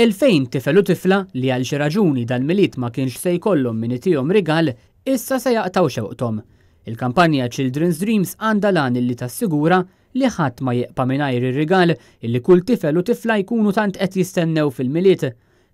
2000 tifel u tifla li għal xi raġuni dal-miliet ma kienx se jkollhom min itihom rigal, issa se jaqtaw xewqthom. Il-kampanja Children's Dreams għandha lan illi tassigura li ħadd ma jeqpa' mingħajr ir-rigal illi kull tifel u tifla jkunu tant qed jistennew fil-miliet.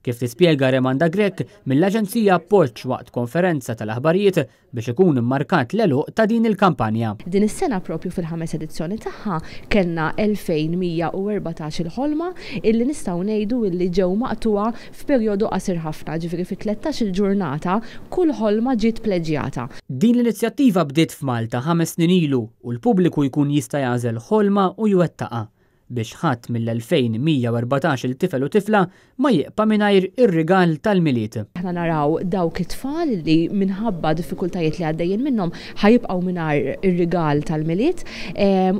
Kif tispjega Remanda Grek mill-Aġenzija Appoġġ waqt konferenza tal-aħbarijiet biex ikun immarkat l-eluq ta' din il-kampanja. Din is-sena propju fil-5 edizzjoni tagħha kellna 2114 il-ħolma illi nistgħu ngħidu illi ġew maqtuha f'perjodu qasir ħafna, ġifieri fi 13 il-ġurnata kull ħolma ġiet pleġjata. Din l-inizjattiva bdiet f'Malta 5 snin ilu u l-pubbliku jkun jista' jagħżel ħolma u jwettaqha biex ħadd mill-2114 il-tifel u tifla ma jeqpa' mingħajr ir-rigal tal-miliet. Aħna naraw dawk it-tfal li minħabba diffikultajiet li għaddejjin minnhom ħajibqgħu mingħajr ir-rigal tal-miliet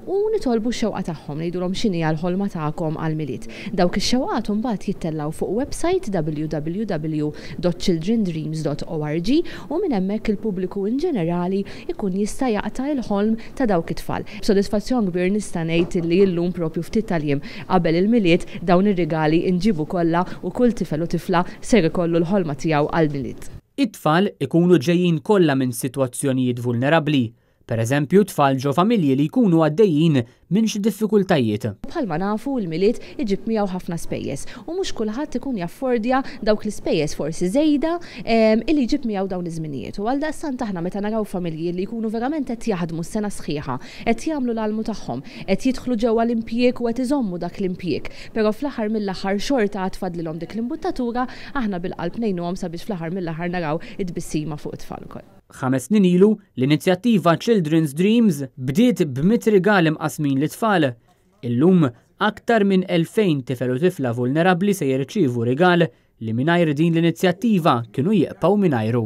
u nitolbu x-xewqa tagħhom ngħidulhom x'inhi l-ħolma tagħkom għall-miliet. Dawk ix-xewqat imbagħad jittellaw fuq website www.childrendreams.org u minn hemmhekk il-pubbliku in ġenerali ikun jista' jaqta' il-ħolm ta' dawk it-tfal. B'sodisfazzjon kbir nista' ngħid li llum propju tal-jiem qabel il-miliet dawn ir-rigali inġibu kollha u kull tifel u tifla ser ikollu l-ħolma tiegħu għall-miliet. It-tfal ikunu ġejjin kollha minn sitwazzjonijiet vulnerabbli. Pereżempju tfal ġo familji li jkunu għaddejjin minn xi diffikultajiet. Bħalma nafu l-miliet iġib miegħu ħafna spejjeż u mhux kulħadd ikun jaffordja dawk l-ispejjeż forsi żejda illi jġib miegħu dawn iż-żminijiet. U għaldaqstant aħna meta naraw familji li jkunu verament qed jaħdmu s-sena sħiħa, qed jagħmlu l-almu tagħhom, qed jidħlu ġewwa l-impjieg u qed iżommu dak l-impjieg. Però fl-aħħar mill-aħħar xorta għad fadlilhom dik l-imbuttatura, aħna bil-qalb ngħinuhom sabiex fl-aħħar mill-aħħar naraw id-tbissima fuq it-tfal ukoll. 5 snin ilu l-inizjattiva Children's Dreams bdiet b'100 rigal imqasmin lit-tfal. Illum aktar minn 2000 tifel u tifla vulnerabbli se jirċievu rigal li mingħajr din l-inizjattiva kienu jeqpaw mingħajru.